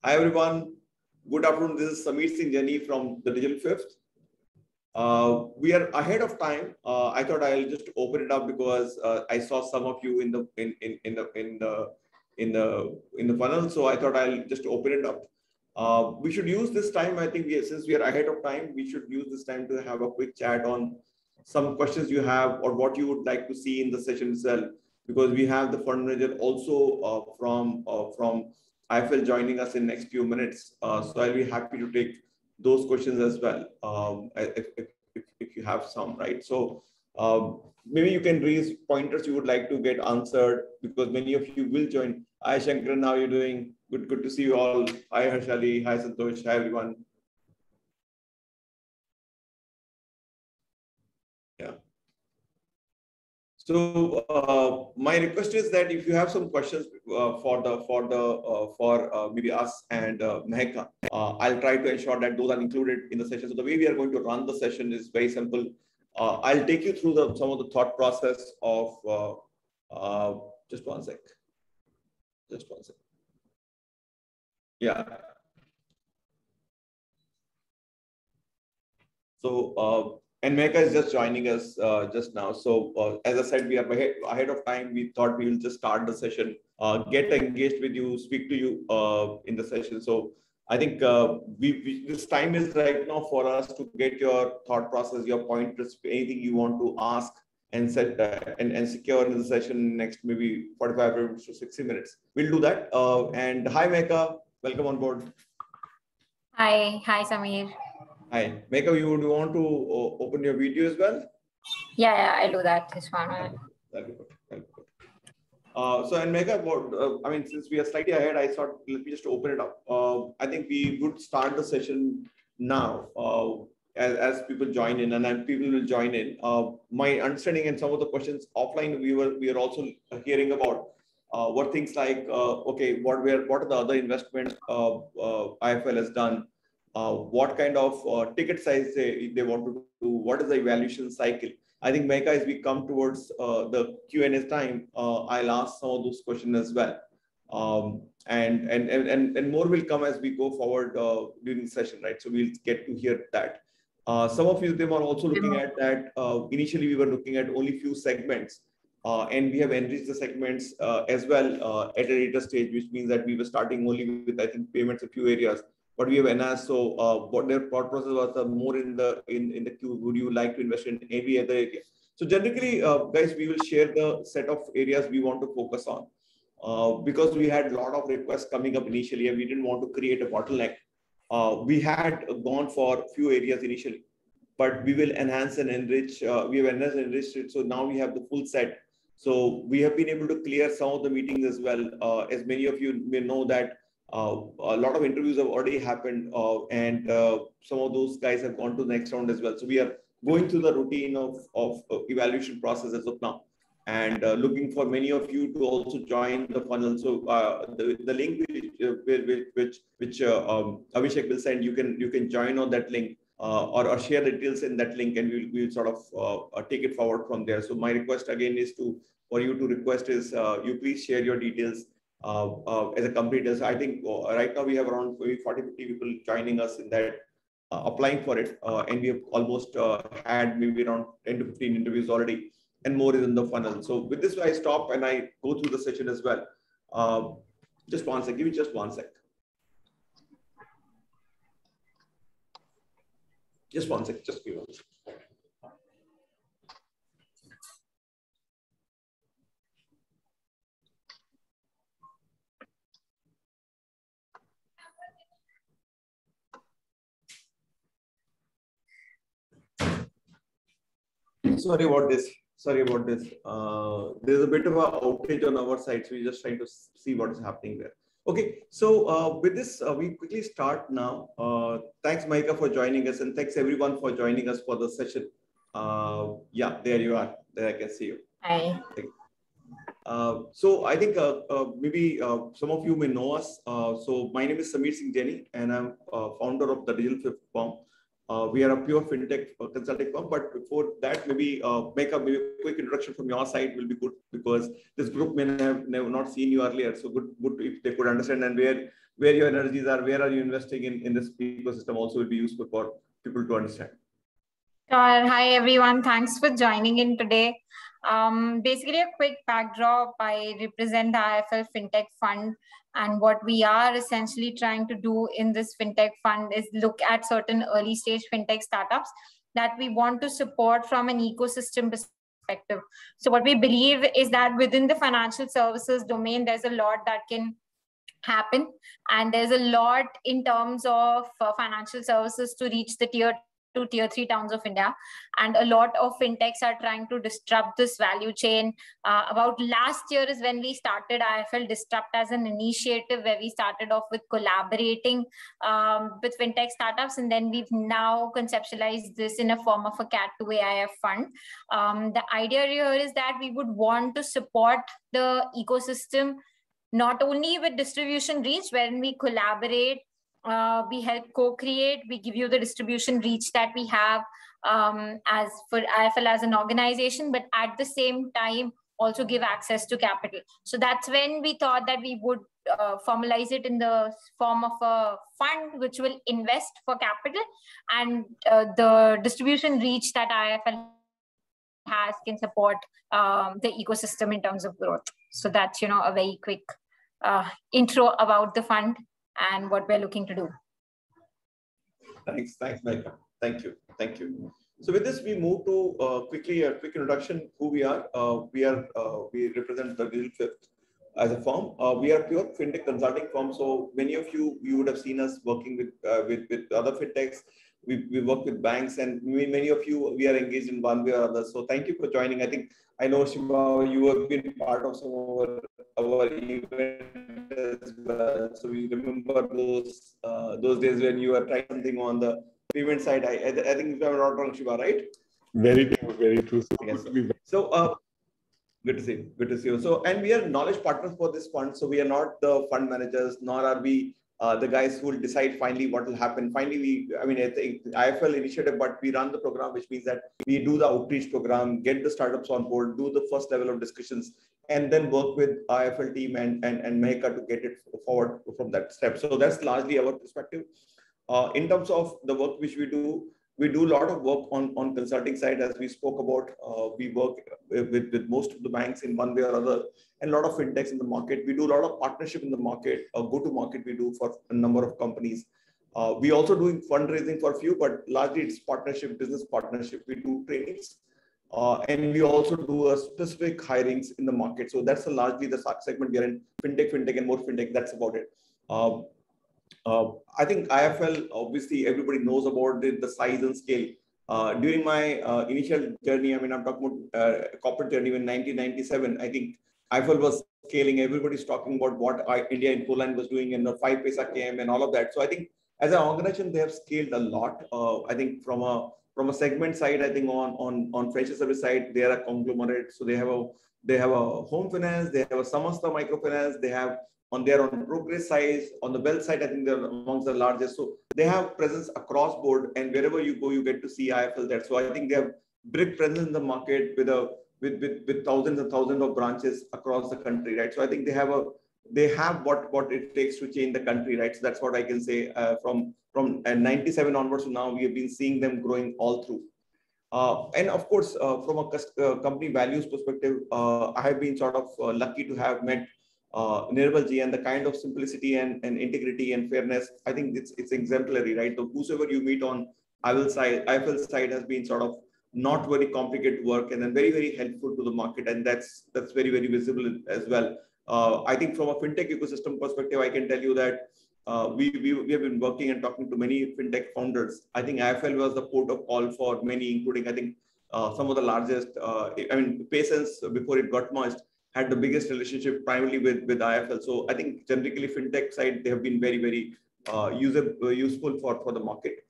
Hi everyone, good afternoon. This is Sameer Singh Jani from the Digital Fifth. We are ahead of time. I thought I'll just open it up because I saw some of you in the funnel. So I thought I'll just open it up. We should use this time. I think since we are ahead of time, we should use this time to have a quick chat on some questions you have or what you would like to see in the session itself. Because we have the fund manager also from IFL joining us in next few minutes. So I'll be happy to take those questions as well, if you have some, right? So maybe you can raise pointers you would like to get answered because many of you will join. Hi Shankaran, how are you doing? Good to see you all. Hi Harshali, hi Santosh, hi everyone. Yeah. So my request is that if you have some questions for maybe us and Mehka, I'll try to ensure that those are included in the session. So the way we are going to run the session is very simple. I'll take you through some of the thought process of just one sec. Just one sec. Yeah. So and Mehka is just joining us just now. So as I said, we are ahead of time. We thought we will just start the session, get engaged with you, speak to you in the session. So I think this time is right now for us to get your thought process, your pointers, anything you want to ask and set and secure in the session next maybe 45 minutes to 60 minutes. We'll do that. And hi Mehka, welcome on board. Hi Sameer. Hi, Mehka, you would want to open your video as well? Yeah, I'll do that. This one. That'll be good. So, and Mehka, I mean, since we are slightly ahead, I thought let me just open it up. I think we would start the session now as people join in, and then people will join in. My understanding and some of the questions offline we are also hearing about were things like okay, what are the other investments IFL has done. What kind of ticket size they want to do, what is the evaluation cycle. I think Mehka, as we come towards the Q&A time, I'll ask some of those questions as well. And more will come as we go forward during the session, right? So we'll get to hear that. Some of you, them are also looking at that. Initially, we were looking at only few segments. And we have enriched the segments as well at a later stage, which means that we were starting only with, I think, payments, a few areas. But we have enhanced. So what their thought process was more in the queue. Would you like to invest in every other area? So generally, guys, we will share the set of areas we want to focus on because we had a lot of requests coming up initially, and we didn't want to create a bottleneck. We had gone for a few areas initially, but we will enhance and enrich. We have enhanced and enriched it. So now we have the full set. So we have been able to clear some of the meetings as well. As many of you may know that a lot of interviews have already happened and some of those guys have gone to the next round as well. So we are going through the routine of evaluation process as of now and looking for many of you to also join the funnel. So the link which Abhishek will send, you can join on that link or share the details in that link, and we'll sort of take it forward from there. So my request again is for you to request is you please share your details as a completer. I think right now we have around maybe 40-50 people joining us in that, applying for it. And we have almost had maybe around 10 to 15 interviews already, and more is in the funnel. So with this, I stop and I go through the session as well. Just one sec, give me just one sec. Just one sec, just give me one sec. Sorry about this. There's a bit of an outage on our side, so we're just trying to see what is happening there. Okay, so with this, we quickly start now. Thanks, Mehka, for joining us, and thanks everyone for joining us for the session. Yeah, there you are. There I can see you. Hi. So I think maybe some of you may know us. So my name is Sameer Singh Jani, and I'm founder of the Digital Fifth firm. We are a pure fintech consulting firm, but before that, maybe make a quick introduction from your side will be good, because this group may have never not seen you earlier. So good if they could understand, and where your energies are, where are you investing in this ecosystem also will be useful for people to understand. Sure. Hi, everyone. Thanks for joining in today. Basically, a quick backdrop. I represent the IIFL FinTech Fund, and what we are essentially trying to do in this FinTech Fund is look at certain early stage FinTech startups that we want to support from an ecosystem perspective. So what we believe is that within the financial services domain, there's a lot that can happen, and there's a lot in terms of financial services to reach the tier 2, tier 3 towns of India, and a lot of fintechs are trying to disrupt this value chain. About last year is when we started IIFL Disrupt as an initiative, where we started off with collaborating with fintech startups, and then we've now conceptualized this in a form of a Cat2 AIF fund. The idea here is that we would want to support the ecosystem not only with distribution reach, when we collaborate, we help co-create, we give you the distribution reach that we have as for IIFL as an organization, but at the same time also give access to capital. So that's when we thought that we would formalize it in the form of a fund which will invest for capital, and the distribution reach that IIFL has can support the ecosystem in terms of growth. So that's, a very quick intro about the fund and what we're looking to do. Thanks, Maika. Thank you. So with this, we move to quickly a quick introduction who we are. We represent the Digital Fifth as a firm. We are pure fintech consulting firm. So many of you would have seen us working with other fintechs. We work with banks, and many of you we are engaged in one way or other. So thank you for joining. I know Shiva, you have been part of some of our event as well. So we remember those days when you were trying something on the payment side. I think if I'm not wrong, Shiva, right? Very true. Yes. So good to see you. So, and we are knowledge partners for this fund. So we are not the fund managers, nor are we the guys who will decide finally what will happen. Finally, I think IIFL initiative, but we run the program, which means that we do the outreach program, get the startups on board, do the first level of discussions, and then work with IIFL team and Mahika to get it forward from that step. So that's largely our perspective. In terms of the work which we do a lot of work on consulting side, as we spoke about. We work with most of the banks in one way or other, and a lot of fintechs in the market. We do a lot of partnership in the market, go-to-market we do for a number of companies. We also doing fundraising for a few, but largely it's partnership, business partnership. We do trainings, and we also do specific hirings in the market. So that's largely the segment we are in, fintech and more fintech. That's about it. I think IIFL, obviously everybody knows about the size and scale. During my initial journey, I'm talking about corporate journey in 1997, I think IIFL was scaling. Everybody's talking about what India in Poland was doing, and the 5 paisa came and all of that. So I think as an organization, they have scaled a lot. I think from a segment side, I think on financial service side, they are a conglomerate. So they have a home finance, they have a Samasta microfinance, they have on their own progress side, on the wealth side, I think they're amongst the largest. So they have presence across board, and wherever you go, you get to see IIFL there. So I think they have big presence in the market with thousands and thousands of branches across the country, right? So I think they have what it takes to change the country, right? So that's what I can say. From 97 onwards to now, we have been seeing them growing all through. And of course, from a company values perspective, I have been sort of lucky to have met Nirmal ji, and the kind of simplicity and integrity and fairness, I think it's exemplary, right? So whosoever you meet on IIFL side has been sort of not very complicated work, and then very, very helpful to the market. And that's very, very visible as well. I think from a fintech ecosystem perspective, I can tell you that we have been working and talking to many fintech founders. I think IIFL was the port of call for many, including I think some of the largest, Paysence, before it got merged, had the biggest relationship primarily with IIFL. So I think generically fintech side, they have been very, very useful for the market.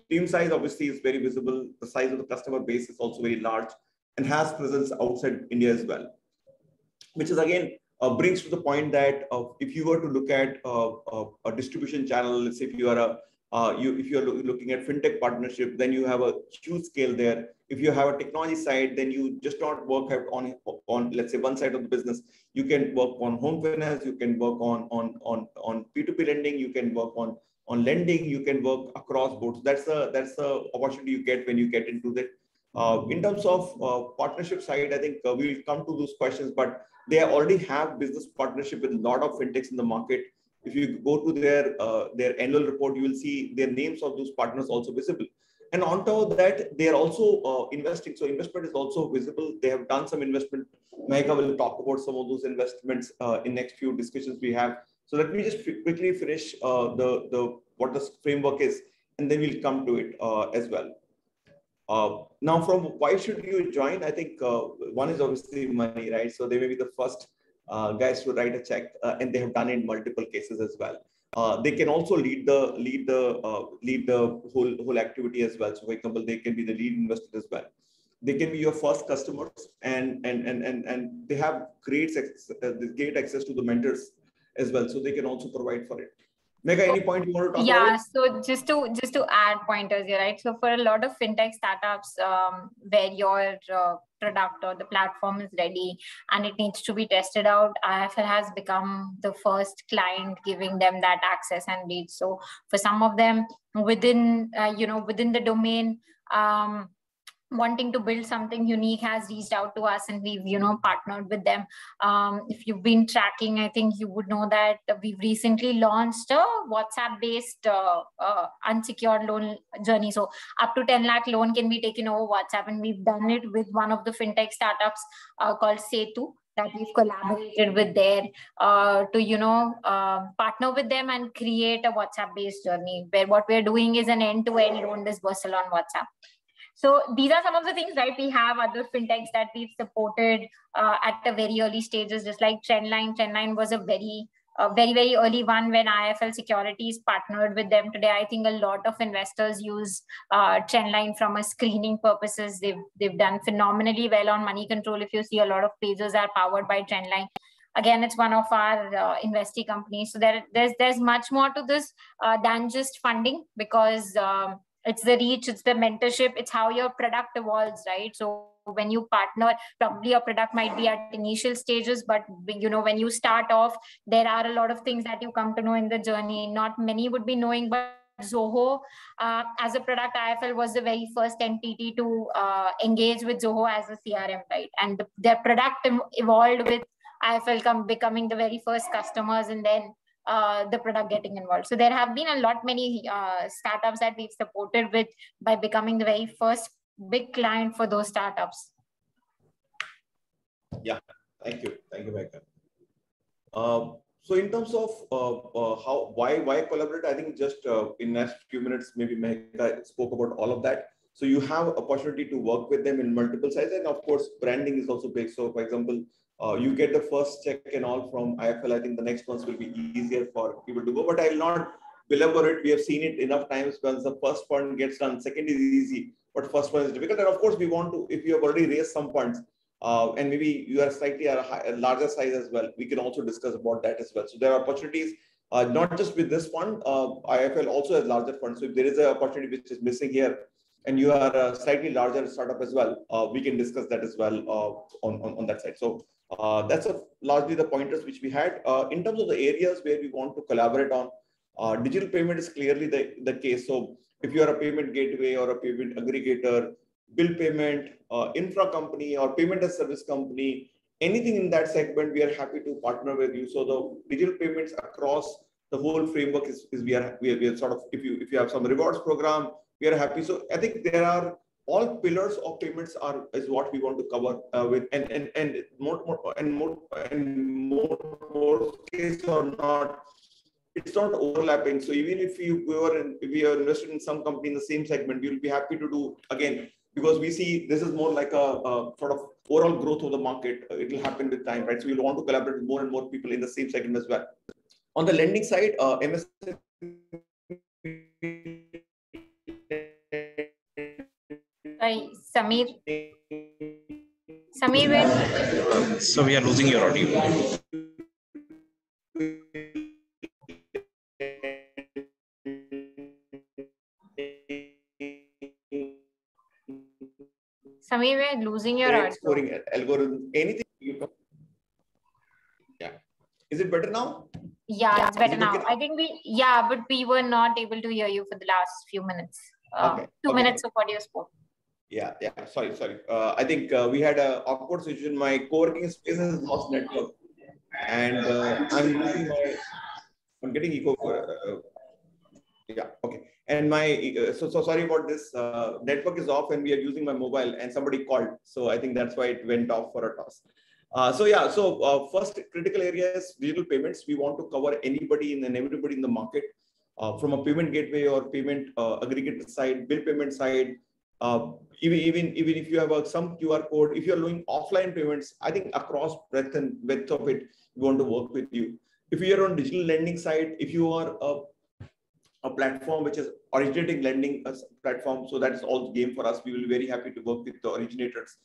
Team size obviously is very visible. The size of the customer base is also very large and has presence outside India as well, which is again brings to the point that if you were to look at a distribution channel, let's say if you are If you're looking at fintech partnership, then you have a huge scale there. If you have a technology side, then you just not work on let's say one side of the business. You can work on home finance, you can work on P2P lending, you can work on lending, you can work across boards. That's the opportunity you get when you get into that. In terms of partnership side, I think we'll come to those questions, but they already have business partnership with a lot of fintechs in the market. If you go to their annual report, you will see their names of those partners also visible. And on top of that, they are also investing. So investment is also visible. They have done some investment. Megha will talk about some of those investments in next few discussions we have. So let me just quickly finish what the framework is, and then we'll come to it as well. Now, from why should you join? I think one is obviously money, right? So they may be the first guys to write a check, and they have done it in multiple cases as well. They can also lead the whole activity as well. So, for example, they can be the lead investor as well. They can be your first customers, and they have great access to the mentors as well. So they can also provide for it. Megha, any point you want to talk about? Yeah, so just to add pointers here, right? So for a lot of fintech startups, where your product or the platform is ready and it needs to be tested out, IIFL has become the first client giving them that access and reach. So for some of them within the domain, wanting to build something unique has reached out to us, and we've partnered with them. If you've been tracking, I think you would know that we've recently launched a WhatsApp based unsecured loan journey. So up to 10 lakh loan can be taken over WhatsApp, and we've done it with one of the fintech startups called Setu, that we've collaborated with there to partner with them and create a WhatsApp based journey, where what we're doing is an end-to-end loan disbursal on WhatsApp. So these are some of the things, right? We have other fintechs that we've supported at the very early stages, just like Trendline. Trendline was a very early one when IIFL Securities partnered with them. Today, I think a lot of investors use Trendline from a screening purposes. They've done phenomenally well on money control. If you see, a lot of pages are powered by Trendline. Again, it's one of our investee companies. So there's much more to this than just funding, because it's the reach, it's the mentorship, it's how your product evolves, right? So when you partner, probably your product might be at initial stages, but when you start off, there are a lot of things that you come to know in the journey. Not many would be knowing, but Zoho as a product, IIFL was the very first entity to engage with Zoho as a CRM, right? And their product evolved with IIFL becoming the very first customers, and then the product getting involved. So there have been many startups that we've supported with by becoming the very first big client for those startups. Yeah, thank you, Megha. So in terms of why collaborate, I think just in next few minutes, maybe Megha spoke about all of that. So you have opportunity to work with them in multiple sizes, and of course, branding is also big. So for example, you get the first check and all from IIFL. I think the next ones will be easier for people to go, but I will not belabor it. We have seen it enough times. Once the first fund gets done, second is easy, but first one is difficult. And of course, we want to, if you have already raised some funds, and maybe you are slightly a larger size as well, we can also discuss about that as well. So there are opportunities, not just with this fund. IIFL also has larger funds. So if there is an opportunity which is missing here, and you are a slightly larger startup as well, we can discuss that as well on that side. So that's largely the pointers which we had. In terms of the areas where we want to collaborate on, digital payment is clearly the case. So if you are a payment gateway or a payment aggregator, bill payment, infra company, or payment as service company, anything in that segment, we are happy to partner with you. So the digital payments across the whole framework is we are sort of, if you have some rewards program, we are happy. So I think there are all pillars of payments is what we want to cover with, and more case or not, it's not overlapping. So even if we are invested in some company in the same segment, we will be happy to do again, because we see this is more like a sort of overall growth of the market. It will happen with time, right? So we want to collaborate with more and more people in the same segment as well. On the lending side, MSME. Sorry, Samir, where? So we are losing your audio. Tanvi, we're losing your credit audio. scoring algorithm, anything. Yeah. Is it better now? Yeah, it's better now. Okay? I think but we were not able to hear you for the last few minutes. Okay. 2 minutes of audio spoke. Yeah. Sorry. I think we had an awkward situation. My co-working space has lost network, and I'm getting echo. Yeah. Okay. And so sorry about this. Network is off, and we are using my mobile, and somebody called. So I think that's why it went off for a toss. So first critical area is digital payments. We want to cover anybody and everybody in the market, from a payment gateway or payment aggregator side, bill payment side. Even if you have some QR code, if you are doing offline payments, I think across breadth and width of it, we want to work with you. If you are on digital lending side, if you are a platform which is originating lending platform, so that's all game for us. We will be very happy to work with the originators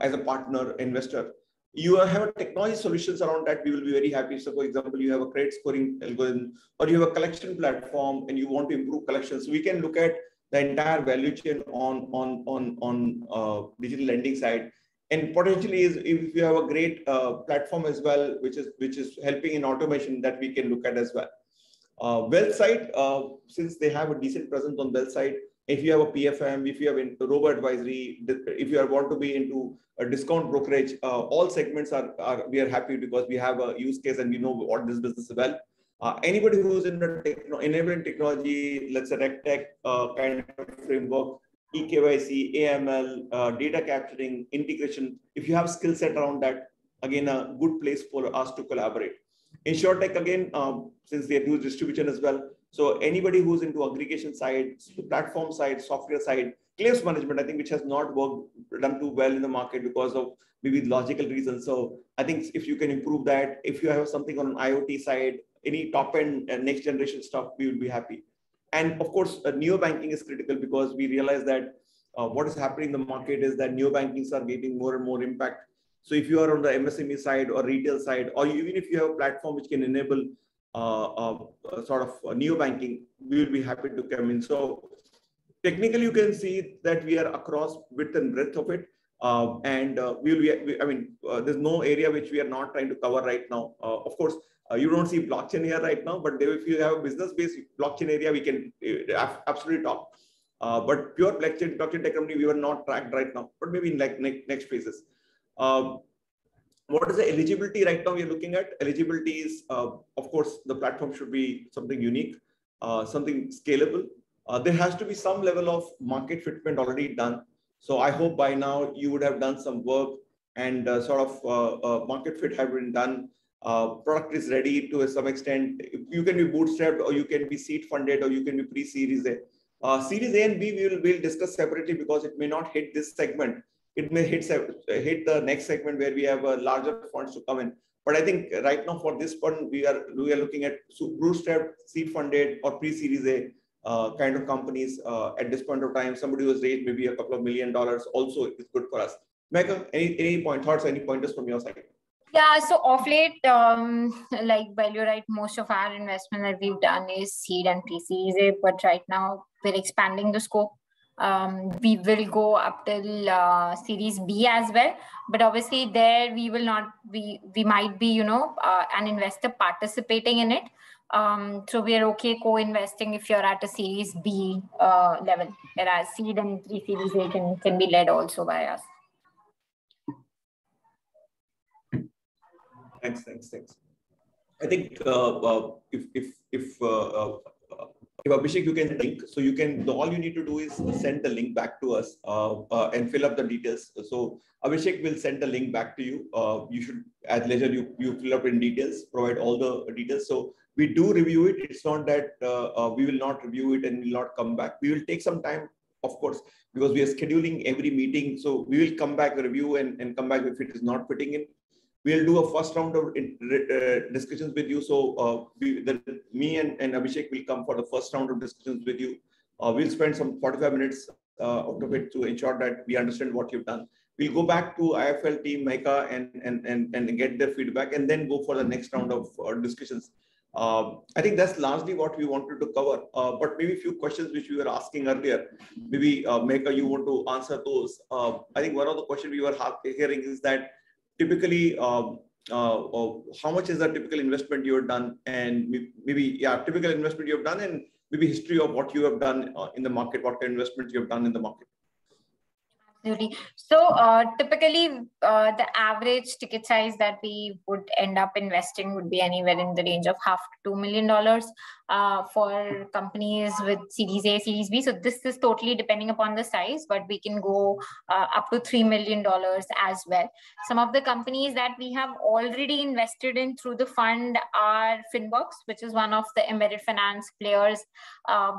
as a partner investor. You have a technology solutions around that, we will be very happy. So for example, you have a credit scoring algorithm, or you have a collection platform and you want to improve collections. We can look at the entire value chain on digital lending side. And potentially if you have a great platform as well, which is helping in automation, that we can look at as well. Wealth side, since they have a decent presence on wealth side, if you have a PFM, if you have a robo advisory, if you want to be into a discount brokerage, all segments we are happy because we have a use case and we know what this business is well. Anybody who's in the enabling technology, let's say RegTech kind of framework, eKYC, AML, data capturing, integration, if you have skill set around that, again, a good place for us to collaborate. InsurTech, again, since they do distribution as well. So anybody who's into aggregation side, platform side, software side, claims management, I think, which has not done too well in the market because of maybe logical reasons. So I think if you can improve that, if you have something on an IoT side, any top end next generation stuff, we will be happy. And of course, neobanking is critical because we realize that what is happening in the market is that neobankings are getting more and more impact. So if you are on the MSME side or retail side, or even if you have a platform which can enable sort of neobanking, we will be happy to come in. So technically, you can see that we are across width and breadth of it. There's no area which we are not trying to cover right now. Of course, you don't see blockchain here right now, but if you have a business-based blockchain area, we can absolutely talk. But pure blockchain technology, we were not tracked right now, but maybe in like next phases. What is the eligibility right now we are looking at? Eligibility is, of course, the platform should be something unique, something scalable. There has to be some level of market fitment already done. So I hope by now you would have done some work and market fit have been done. Product is ready to some extent. You can be bootstrapped, or you can be seed funded, or you can be pre-series A. Series A and B we'll discuss separately because it may not hit this segment. It may hit the next segment where we have larger funds to come in. But I think right now for this one, we are looking at bootstrapped, seed funded, or pre-series A kind of companies at this point of time. Somebody who has raised maybe a couple of $1 million also is good for us. Megha, any thoughts, any pointers from your side? Yeah, so off late, like while you're right, most of our investment that we've done is seed and pre-series A, but right now we're expanding the scope. We will go up till Series B as well, but obviously there we will not we might be an investor participating in it. So we are okay co-investing if you're at a Series B level, whereas seed and pre-series A can be led also by us. Thanks. I think if Abhishek, you can link, so you can, all you need to do is send the link back to us and fill up the details. So Abhishek will send the link back to you. You should, at leisure, you fill up in details, provide all the details. So we do review it. It's not that we will not review it and will not come back. We will take some time, of course, because we are scheduling every meeting. So we will come back, review and come back if it is not fitting in. We'll do a first round of discussions with you. So me and Abhishek will come for the first round of discussions with you. We'll spend some 45 minutes out of it to ensure that we understand what you've done. We'll go back to IIFL team, Megha, and get their feedback, and then go for the next round of discussions. I think that's largely what we wanted to cover. But maybe a few questions which we were asking earlier. Maybe Mehka, you want to answer those. I think one of the questions we were hearing is that typically, how much is the typical investment you have done, and maybe typical investment you have done, and maybe history of what you have done in the market, what kind of investments you have done in the market. Absolutely. So typically, the average ticket size that we would end up investing would be anywhere in the range of $0.5 to $2 million for companies with Series A, Series B. So this is totally depending upon the size, but we can go up to $3 million as well. Some of the companies that we have already invested in through the fund are Finbox, which is one of the embedded finance players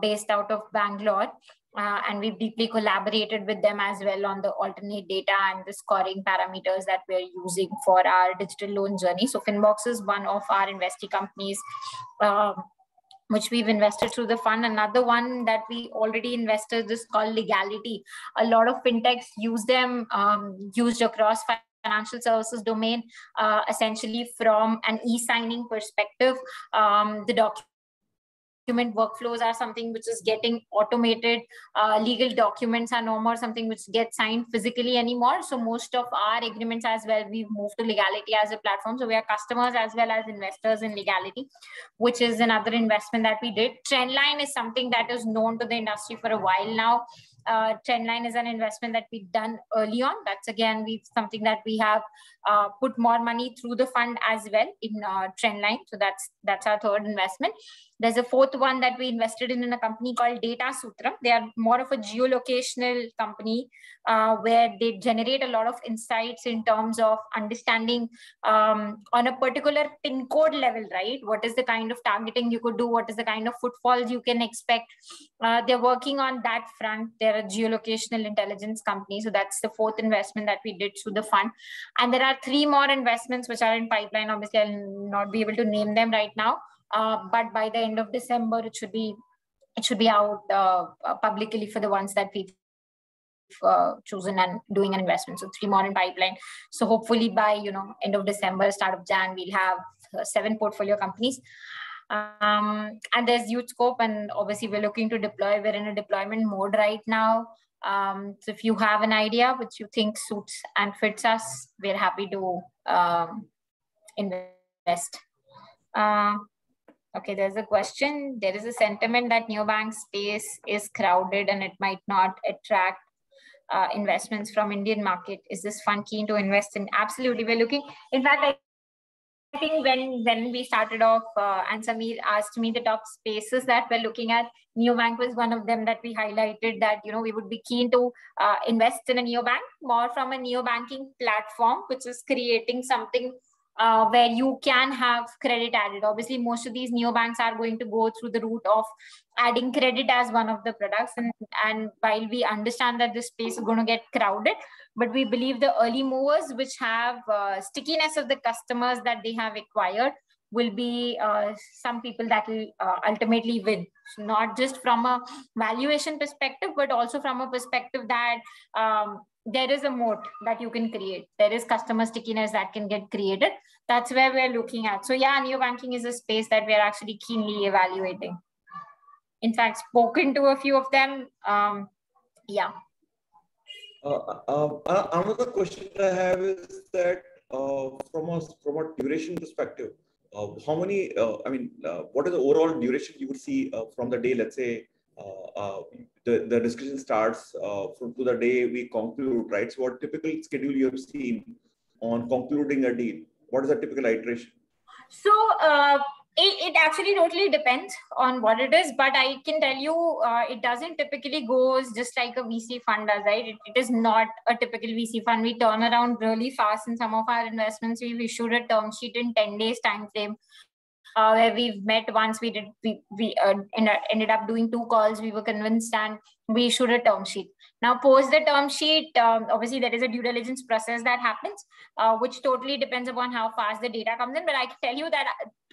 based out of Bangalore. And we've deeply collaborated with them as well on the alternate data and the scoring parameters that we're using for our digital loan journey. So Finbox is one of our investee companies which we've invested through the fund. Another one that we already invested is called Legality. A lot of fintechs use them, used across financial services domain, essentially from an e-signing perspective. The document workflows are something which is getting automated. Legal documents are no more something which gets signed physically anymore. So most of our agreements as well, we've moved to Legality as a platform. So we are customers as well as investors in Legality, which is another investment that we did. Trendline is something that is known to the industry for a while now. Trendline is an investment that we've done early on. That's again, something that we have put more money through the fund as well in Trendline. So that's our third investment. There's a fourth one that we invested in a company called Data Sutram. They are more of a geolocational company where they generate a lot of insights in terms of understanding on a particular pin code level, right? What is the kind of targeting you could do? What is the kind of footfalls you can expect? They're working on that front. They're a geolocational intelligence company. So that's the fourth investment that we did through the fund. And there are 3 more investments which are in pipeline. Obviously, I'll not be able to name them right now. But by the end of December, it should be out publicly for the ones that we've chosen and doing an investment. So 3 more in pipeline. So hopefully by end of December, start of Jan, we'll have 7 portfolio companies. And there's huge scope, and obviously we're looking to deploy. We're in a deployment mode right now. So if you have an idea which you think suits and fits us, we're happy to invest. Okay, there's a question. There is a sentiment that neobank space is crowded and it might not attract investments from Indian market. Is this fund keen to invest in? Absolutely, we're looking. In fact, I think when we started off and Samir asked me the top spaces that we're looking at, neobank was one of them that we highlighted that, we would be keen to invest in a neobank, more from a neobanking platform, which is creating something where you can have credit added. Obviously, most of these neobanks are going to go through the route of adding credit as one of the products. And while we understand that this space is going to get crowded, but we believe the early movers, which have stickiness of the customers that they have acquired, will be some people that will ultimately win. So not just from a valuation perspective, but also from a perspective that there is a moat that you can create. There is customer stickiness that can get created. That's where we're looking at. So yeah, neobanking is a space that we're actually keenly evaluating. In fact, spoken to a few of them. Yeah. Another question I have is that from a duration perspective, how many, what is the overall duration you would see from the day, let's say, the discussion starts to the day we conclude, right? So what typical schedule you have seen on concluding a deal? What is the typical iteration? So it actually totally depends on what it is, but I can tell you it doesn't typically goes just like a VC fund does, right? It is not a typical VC fund. We turn around really fast in some of our investments. We've issued a term sheet in 10 days time frame. Where we've met once, we ended up doing 2 calls. We were convinced and we issued a term sheet. Now, post the term sheet, obviously there is a due diligence process that happens, which totally depends upon how fast the data comes in. But I can tell you that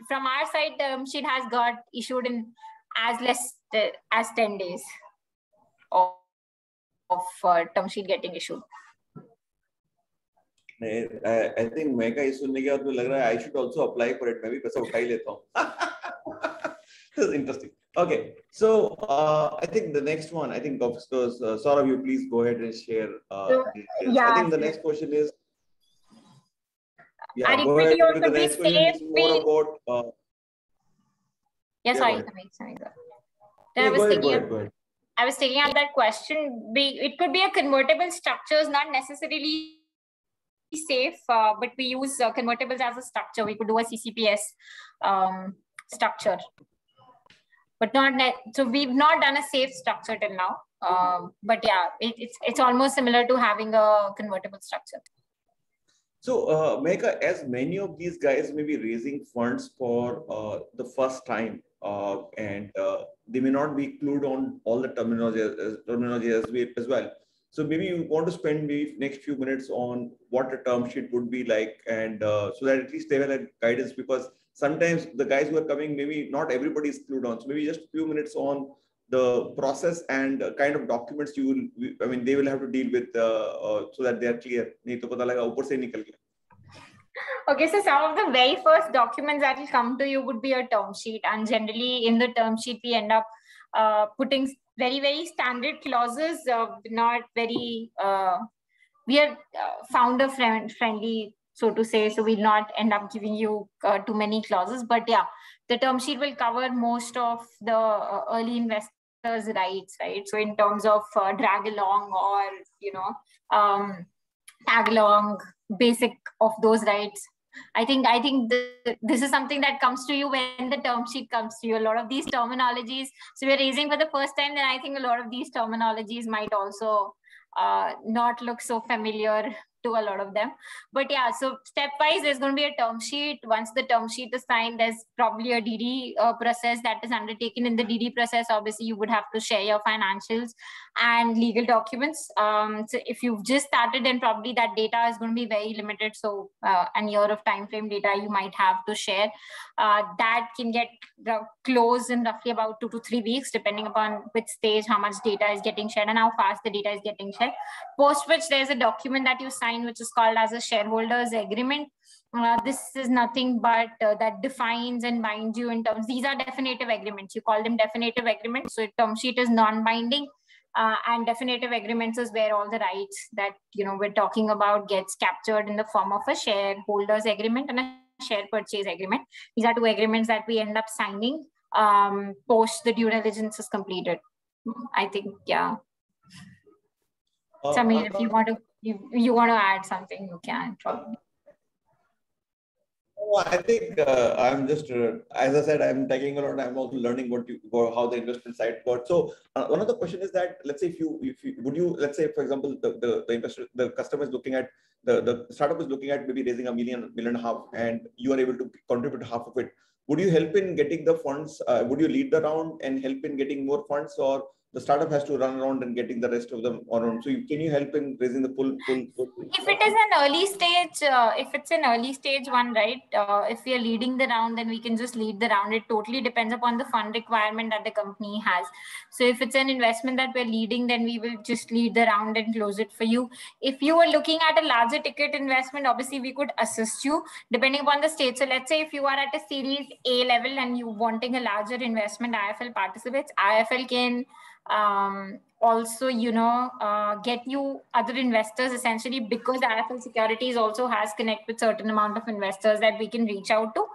from our side, the term sheet has got issued in as less as 10 days of term sheet getting issued. I think Mehka is सुनने के बाद मुझे लग रहा है I should also apply for it. मैं भी पैसा उठा ही लेता हूँ. This is interesting. Okay, so I think the next one, I think officers, Saurabh, you please go ahead and share details. I Yeah. think the next question is, yeah, Are you go ahead with to the be next question. safe? It's more about, Yeah, yeah, sorry. no, I go ahead. I was taking out that question. It could be a convertible structures, not necessarily safe, but we use convertibles as a structure. We could do a CCPS structure, but so we've not done a safe structure till now. But yeah, it's almost similar to having a convertible structure. So, Mehka, as many of these guys may be raising funds for the first time, and they may not be clued on all the terminology as well. So maybe you want to spend maybe next few minutes on what a term sheet would be like, and so that at least they will have guidance, because sometimes the guys who are coming, maybe not everybody is clued on. So maybe just a few minutes on the process and kind of documents you will, I mean, they will have to deal with so that they are clear. नहीं तो पता लगा ऊपर से निकल गया. Okay, so some of the very first documents that will come to you would be a term sheet, and generally in the term sheet we end up putting very standard clauses, not very we are founder friendly, so to say, so we'll not end up giving you too many clauses. But yeah, the term sheet will cover most of the early investors' rights, right? So in terms of drag along or tag along, basic of those rights. I think this is something that comes to you when the term sheet comes to you. A lot of these terminologies, so we're raising for the first time, then I think a lot of these terminologies might also not look so familiar to a lot of them. But yeah, so stepwise, there's going to be a term sheet. Once the term sheet is signed, there's probably a DD process that is undertaken. In the DD process, obviously, you would have to share your financials and legal documents. So if you've just started, then probably that data is going to be very limited. So a year of time frame data you might have to share. That can get closed in roughly about 2 to 3 weeks, depending upon which stage, how much data is getting shared and how fast the data is getting shared. Post which there's a document that you sign, which is called as a shareholders agreement. This is nothing but that defines and binds you in terms. These are definitive agreements. You call them definitive agreements. So term sheet is non-binding. And definitive agreements is where all the rights that we're talking about gets captured in the form of a shareholders agreement and a share purchase agreement. These are two agreements that we end up signing post the due diligence is completed. I think, yeah. Samir, if you want to add something, you can probably. Oh, I think I'm just, as I said, I'm taking a lot. I'm also learning how the investment side works. So one of the question is that, let's say let's say, for example, the investor, the customer is looking at, the startup is looking at maybe raising $1.5 million, and you are able to contribute half of it. Would you help in getting the funds? Would you lead the round and help in getting more funds, or the startup has to run around and getting the rest of them on? So can you help in raising the full? If it is an early stage, if it's an early stage one, right? If we are leading the round, then we can just lead the round. It totally depends upon the fund requirement that the company has. So if it's an investment that we're leading, then we will just lead the round and close it for you. If you are looking at a larger ticket investment, obviously we could assist you depending upon the stage. So let's say if you are at a series A level and you wanting a larger investment, IIFL participates. IIFL can also get you other investors, essentially, because IIFL Securities also has connect with certain amount of investors that we can reach out to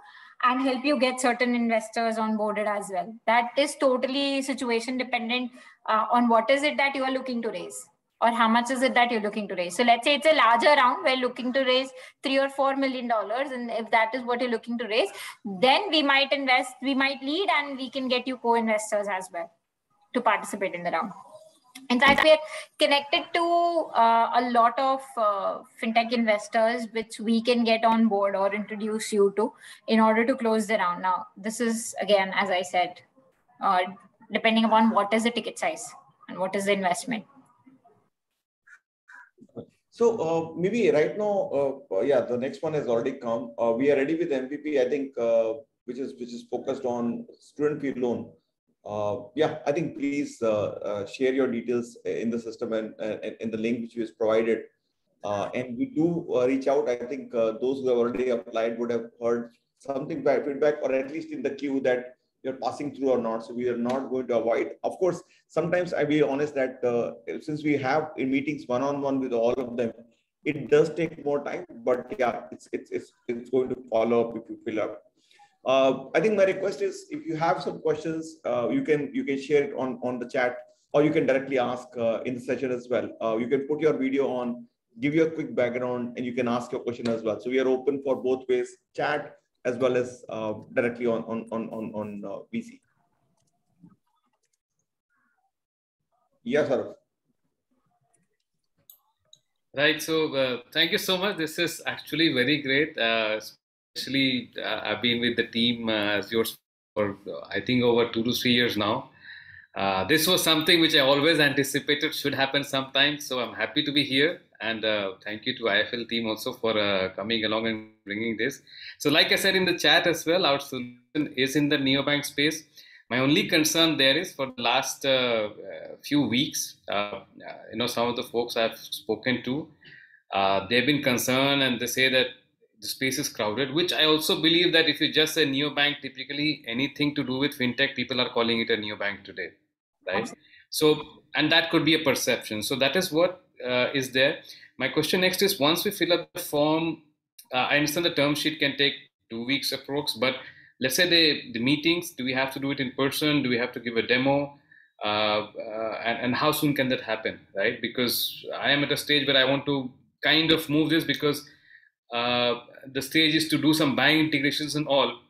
and help you get certain investors onboarded as well. That is totally situation dependent on what is it that you are looking to raise or how much is it that you're looking to raise. So let's say it's a larger round, we're looking to raise $3 or $4 million, and if that is what you're looking to raise, then we might invest, we might lead, and we can get you co-investors as well to participate in the round. In fact, we are connected to a lot of fintech investors, which we can get on board or introduce you to in order to close the round. Now, this is, again, as I said, depending upon what is the ticket size and what is the investment. So maybe right now, yeah, the next one has already come. We are ready with MVP, I think, which is focused on student fee loan. Yeah, I think please share your details in the system and in the link which is provided. And we do reach out. I think those who have already applied would have heard something by feedback, or at least in the queue, that you're passing through or not. So we are not going to avoid. Of course, sometimes I be honest that since we have in meetings one-on-one with all of them, it does take more time. But yeah, it's going to follow up if you fill up. I think my request is if you have some questions, you can share it on the chat, or you can directly ask in the session as well. You can put your video on, give you a quick background, and you can ask your question as well. So we are open for both ways, chat as well as directly on VC. Yes, sir. Right. So thank you so much. This is actually very great. Especially, I've been with the team as yours for I think over 2 to 3 years now. This was something which I always anticipated should happen sometime. So I'm happy to be here, and thank you to IIFL team also for coming along and bringing this. So, like I said in the chat as well, our solution is in the neobank space. My only concern there is for the last few weeks, some of the folks I've spoken to, they've been concerned and they say that the space is crowded, which I also believe that if you just say neobank, typically anything to do with fintech, people are calling it a neobank today, right? Absolutely. So, and that could be a perception. So that is what is there. My question next is, once we fill up the form, I understand the term sheet can take 2 weeks approx, but let's say the meetings, do we have to do it in person? Do we have to give a demo? And how soon can that happen, right? Because I am at a stage where I want to kind of move this because the stage is to do some buying integrations and all.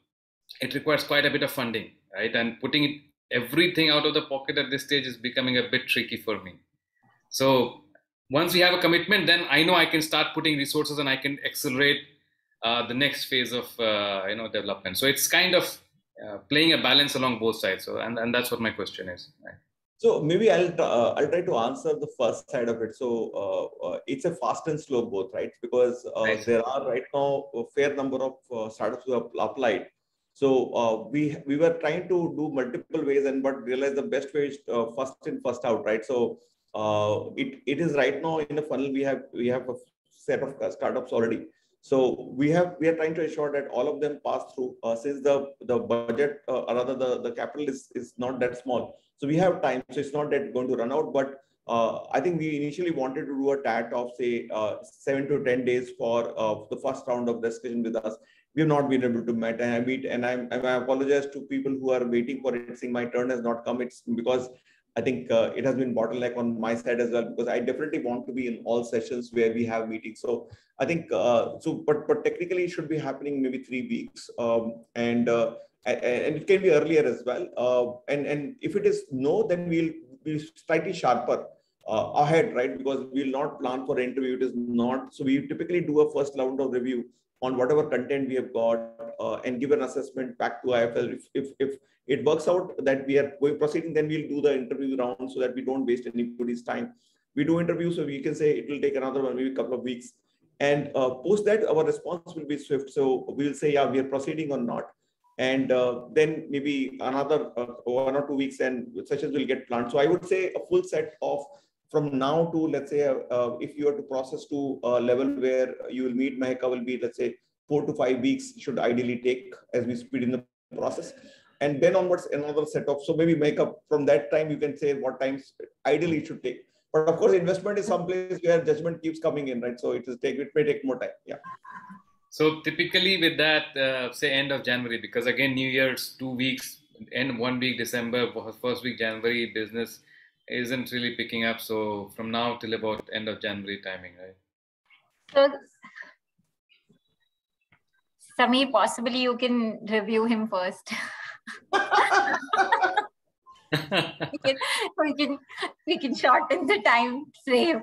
It requires quite a bit of funding, right? And putting everything out of the pocket at this stage is becoming a bit tricky for me. So once we have a commitment, then I know I can start putting resources and I can accelerate the next phase of development. So it's kind of playing a balance along both sides. So and that's what my question is. Right? So maybe I'll try to answer the first side of it. So it's a fast and slow both, right? Because right. There are right now a fair number of startups who have applied. So we were trying to do multiple ways, but realized the best way is first in, first out, right? So it is right now in the funnel. We have a set of startups already. So we are trying to ensure that all of them pass through since the budget or rather the capital is not that small. So we have time. So it's not that going to run out. But I think we initially wanted to do a TAT of say 7 to 10 days for the first round of discussion with us. We have not been able to meet, and I apologize to people who are waiting for it, saying my turn has not come. It's because I think it has been bottleneck on my side as well, because I definitely want to be in all sessions where we have meetings. So I think but technically it should be happening maybe 3 weeks, and it can be earlier as well. And if it is no, then we'll be slightly sharper ahead, right? Because we'll not plan for interview. It is not. So we typically do a first round of review on whatever content we have got and give an assessment back to IIFL. If it works out that we are proceeding, then we'll do the interview round so that we don't waste anybody's time. We do interviews, so we can say it will take another one, maybe a couple of weeks. And post that, our response will be swift. So we'll say, yeah, we are proceeding or not. And then maybe another 1 or 2 weeks and sessions will get planned. So I would say a full set of from now to, let's say, if you are to process to a level where you will meet Maheka will be, let's say, 4 to 5 weeks should ideally take as we speed in the process. And then onwards, another set of, so maybe Maheka from that time, you can say what times ideally it should take. But of course, investment is someplace where judgment keeps coming in, right? So it may take more time. Yeah. So typically with that, say end of January, because again, New Year's 2 weeks, end 1 week December, first week January, business isn't really picking up. So from now till about end of January timing, right? So, Sameer, possibly you can review him first. we can shorten the time frame.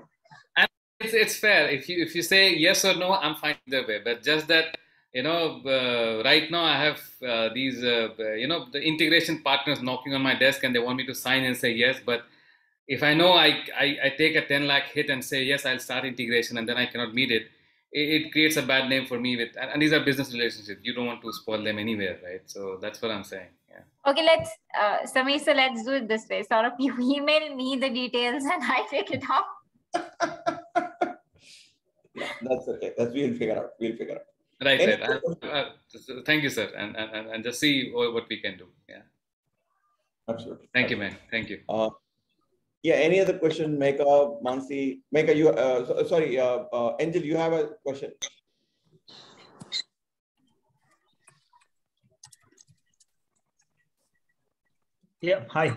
And it's fair. If you say yes or no, I'm fine either way. But just that, right now I have these, the integration partners knocking on my desk and they want me to sign and say yes. But if I know I take a 10 lakh hit and say, yes, I'll start integration and then I cannot meet it, it creates a bad name for me and these are business relationships. You don't want to spoil them anywhere, right? So that's what I'm saying. Yeah. Okay, Sameer, so let's do it this way. Sort of you email me the details and I take it up. Yeah, that's okay. We'll figure out. Right. Thank you, sir. And just see what we can do. Yeah. Absolutely. Thank you, man. Thank you. Yeah. Any other question, Meka, Mansi? Meka, you. Sorry, Angel, you have a question. Yeah, hi.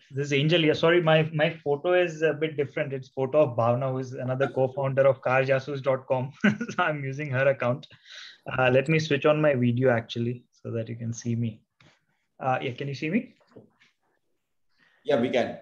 This is Angel here. Sorry, my photo is a bit different. It's photo of Bhavna, who is another co-founder of carjasus.com. So I'm using her account. Let me switch on my video actually so that you can see me. Yeah, can you see me? Yeah, we can.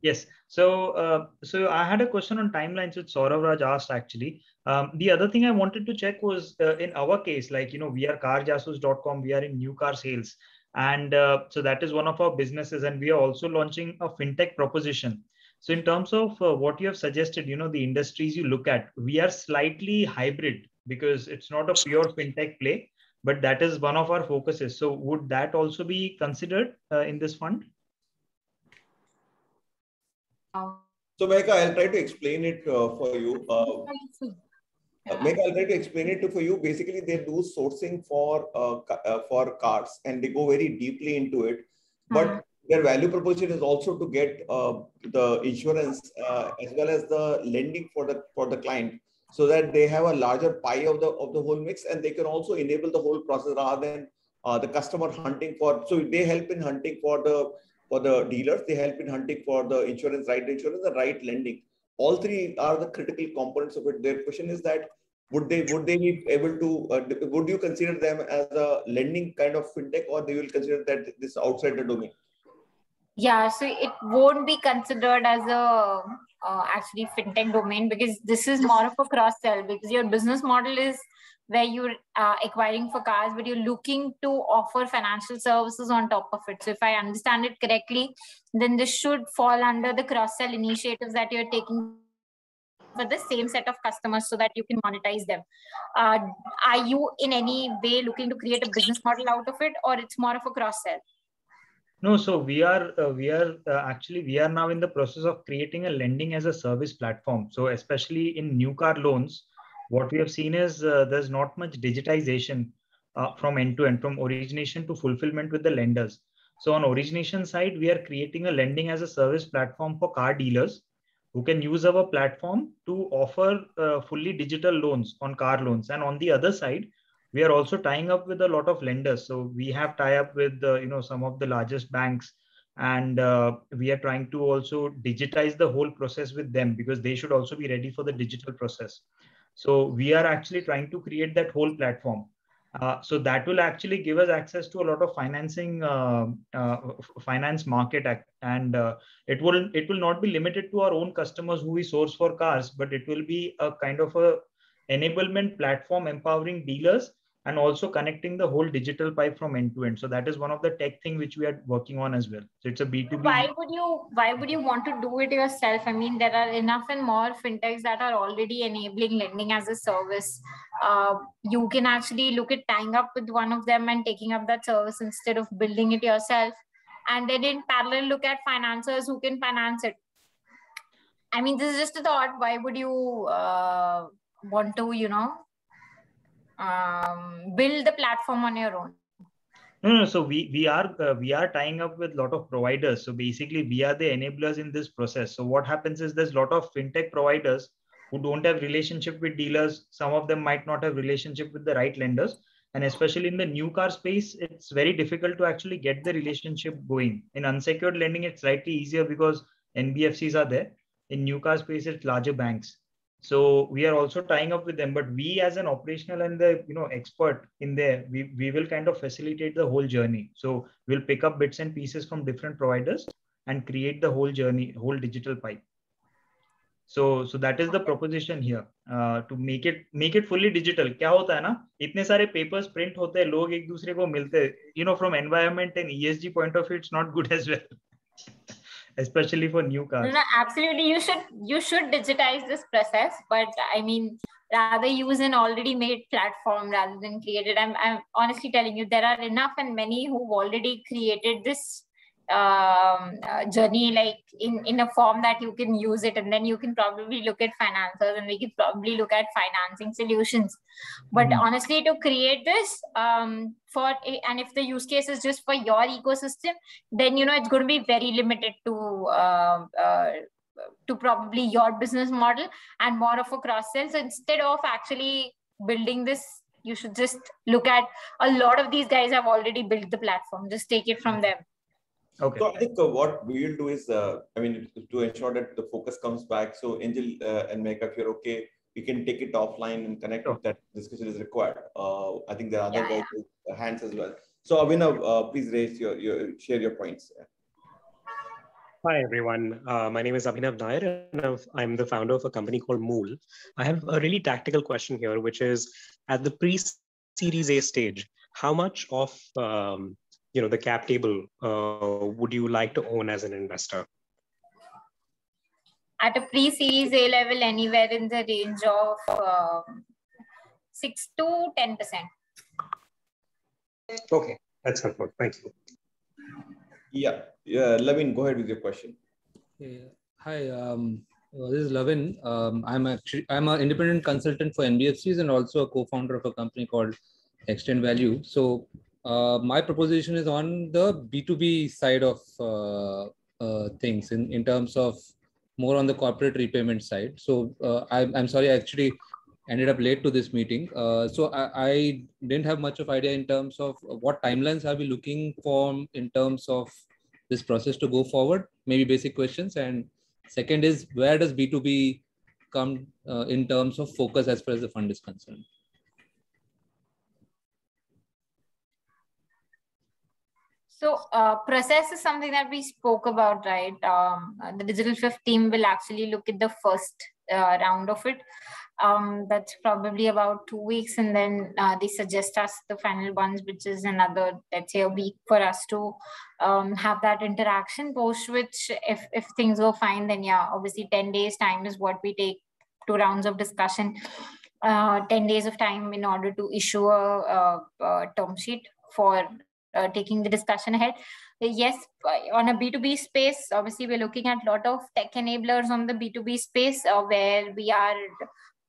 Yes. So I had a question on timelines which Saurav Raj asked actually. The other thing I wanted to check was in our case, like, we are carjasus.com, we are in new car sales. And so that is one of our businesses. And we are also launching a fintech proposition. So in terms of what you have suggested, the industries you look at, we are slightly hybrid because it's not a pure fintech play, but that is one of our focuses. So would that also be considered in this fund? So, Meka, I'll try to explain it for you. Meka, I'll try to explain it for you. Basically, they do sourcing for cars, and they go very deeply into it. But their value proposition is also to get the insurance as well as the lending for the client, so that they have a larger pie of the whole mix, and they can also enable the whole process rather than the customer hunting for. So they help in hunting for the dealers, they help in hunting for the insurance, the right lending. All three are the critical components of it. Their question is that would they be able to? Would you consider them as a lending kind of fintech, or they will consider that this outside the domain? Yeah, so it won't be considered as a actually fintech domain, because this is more of a cross sell, because your business model is where you're acquiring for cars, but you're looking to offer financial services on top of it. So if I understand it correctly, then this should fall under the cross sell initiatives that you're taking for the same set of customers so that you can monetize them. Are you in any way looking to create a business model out of it, or it's more of a cross sell? No, so we are now in the process of creating a lending as a service platform. So especially in new car loans, what we have seen is there's not much digitization from end to end, from origination to fulfillment with the lenders. So on origination side, we are creating a lending as a service platform for car dealers who can use our platform to offer fully digital loans on car loans. And on the other side, we are also tying up with a lot of lenders. So we have tie up with some of the largest banks, and we are trying to also digitize the whole process with them, because they should also be ready for the digital process. So we are actually trying to create that whole platform. So that will actually give us access to a lot of financing, finance market, and it will not be limited to our own customers who we source for cars, but it will be a kind of a enablement platform empowering dealers and also connecting the whole digital pipe from end to end. So that is one of the tech thing which we are working on as well. So it's a B2B. Why would you want to do it yourself? I mean, there are enough and more fintechs that are already enabling lending as a service. You can actually look at tying up with one of them and taking up that service instead of building it yourself. And then in parallel, look at financiers who can finance it. I mean, this is just a thought. Why would you want to, build the platform on your own? No. So we are tying up with a lot of providers. So basically, we are the enablers in this process. So what happens is there's a lot of fintech providers who don't have relationship with dealers. Some of them might not have relationship with the right lenders. And especially in the new car space, it's very difficult to actually get the relationship going. In unsecured lending, it's slightly easier because NBFCs are there. In new car space, it's larger banks. So we are also tying up with them, but we as an operational and the expert in there, we will kind of facilitate the whole journey. So we'll pick up bits and pieces from different providers and create the whole journey, whole digital pipe. So that is the proposition here, to make it fully digital. क्या होता है ना, इतने सारे papers print होते हैं, लोग एक दूसरे को मिलते हैं, from environment and ESG point of view, it's not good as well. Especially for new cars. No, absolutely. You should digitize this process, but I mean, rather use an already made platform rather than create it. I'm honestly telling you, there are enough and many who've already created this journey, like in a form that you can use it, and then you can probably look at financiers, and we can probably look at financing solutions. But honestly, to create this and if the use case is just for your ecosystem, then it's going to be very limited to probably your business model and more of a cross sell. So instead of actually building this, you should just look at a lot of these guys have already built the platform. Just take it from them. Okay. So I think what we will do is, to ensure that the focus comes back. So Angel and Megha, if you're okay, we can take it offline and connect if that discussion is required. I think there are other guys with hands as well. So Abhinav, please share your points. Hi, everyone. My name is Abhinav Nair, and I'm the founder of a company called Mool. I have a really tactical question here, which is at the pre-Series A stage, how much of the cap table would you like to own as an investor? At a pre-Series A level, anywhere in the range of 6 to 10%. Okay, that's helpful. Thank you. Yeah, Lavin, go ahead with your question. Hi, this is Lavin. I'm an independent consultant for NBFCs and also a co-founder of a company called Extend Value. So my proposition is on the B2B side of things in terms of more on the corporate repayment side. So I'm sorry, I actually ended up late to this meeting. So I didn't have much of idea in terms of what timelines are we looking for in terms of this process to go forward, maybe basic questions. And second is, where does B2B come in terms of focus as far as the fund is concerned? So process is something that we spoke about, right? The Digital Fifth team will actually look at the first round of it. That's probably about 2 weeks, and then they suggest us the final ones, which is another, let's say, a week for us to have that interaction. Post which, if things go fine, then obviously 10 days time is what we take, 2 rounds of discussion, 10 days of time in order to issue a term sheet for taking the discussion ahead. Yes, on a B2B space, obviously we're looking at a lot of tech enablers on the B2B space where we are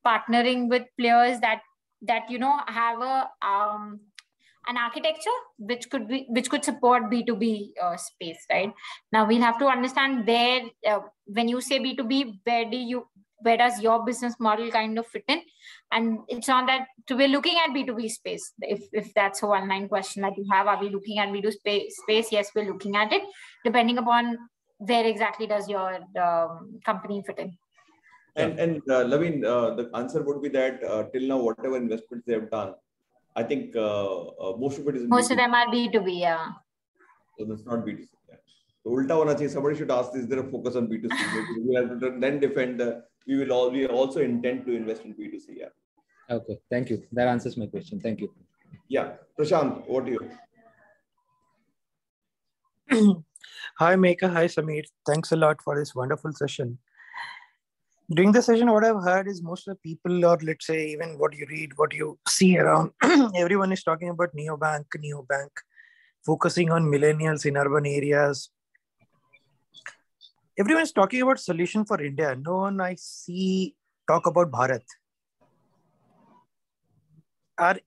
partnering with players that have an architecture which could support B2B space, right? Now we'll have to understand where when you say B2B, where does your business model kind of fit in? And it's not that we're looking at B2B space. If that's a one-line question that you have, are we looking at B2B space? Yes, we're looking at it, depending upon where exactly does your company fit in. And Lavin, the answer would be that till now, whatever investments they have done, I think most of it is in most B2B. of them are B2B, yeah. So that's not B2C. Yeah. So ulta hona chahiye. Somebody should ask, is there a focus on B2C? We have to then defend we also intend to invest in B2C. Yeah. Okay, thank you. That answers my question. Thank you. Yeah, Prashant, what do you? Hi, Megha. Hi, Samir. Thanks a lot for this wonderful session. During the session, what I've heard is most of the people, or let's say even what you read, what you see around, everyone is talking about neobank, focusing on millennials in urban areas. Everyone is talking about solution for India. No one I see talk about Bharat. Are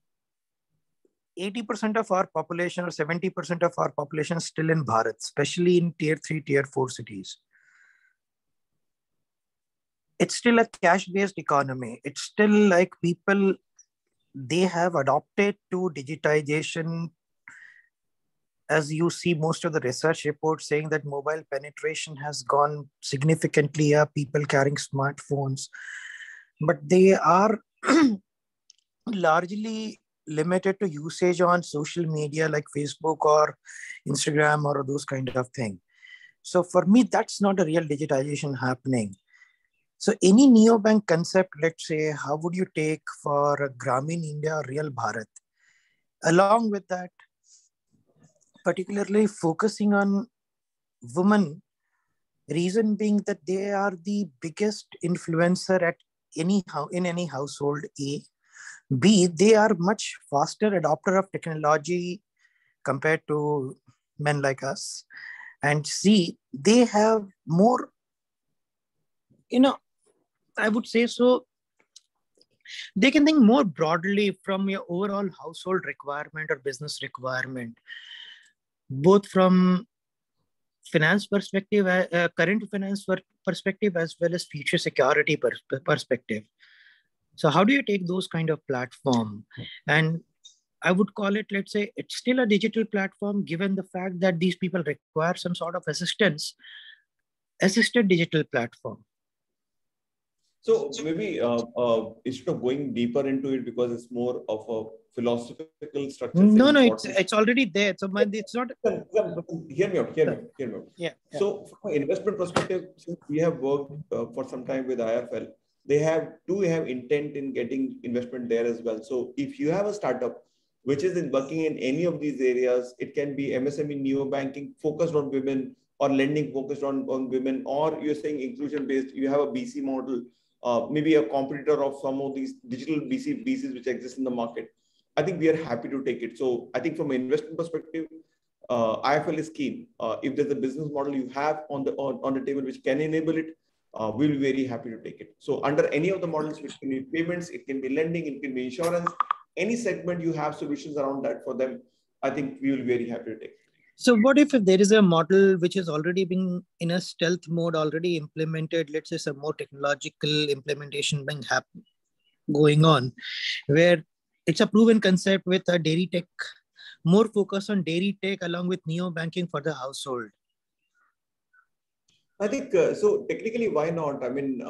80% of our population or 70% of our population still in Bharat, especially in tier 3, tier 4 cities? It's still a cash-based economy. It's still like people, they have adopted to digitization. As you see, most of the research reports saying that mobile penetration has gone significantly up, people carrying smartphones, but they are largely limited to usage on social media like Facebook or Instagram or those kind of thing. So for me, that's not a real digitization happening. So any neobank concept, let's say, how would you take for a Grameen India or Real Bharat? Along with that, particularly focusing on women, reason being that they are the biggest influencer at in any household, A. B, they are much faster adopter of technology compared to men like us. and see, they have more, I would say so, they can think more broadly from your overall household requirement or business requirement, both from finance perspective, current finance perspective, as well as future security perspective. So how do you take those kind of platform? And I would call it, let's say, it's still a digital platform, given the fact that these people require some sort of assisted digital platform. So maybe instead of going deeper into it, because it's more of a philosophical structure. No, it's already there. So it's not. Hear me out. Yeah. So from an investment perspective, since we have worked for some time with IIFL, they have intent in getting investment there as well. So if you have a startup which is working in any of these areas, it can be MSME, neo banking focused on women, or lending focused on women, or you're saying inclusion based, you have a BC model, maybe a competitor of some of these digital BCs which exist in the market. I think we are happy to take it. So I think from an investment perspective, IIFL is keen. If there's a business model you have on the table which can enable it, we'll be very happy to take it. So under any of the models, which can be payments, it can be lending, it can be insurance, any segment you have solutions around that for them, I think we will be very happy to take it. So what if there is a model which is already being in a stealth mode, already implemented, let's say some more technological implementation going on, where it's a proven concept with a dairy tech, more focus on dairy tech along with neo banking for the household? I think so. Technically, why not? I mean,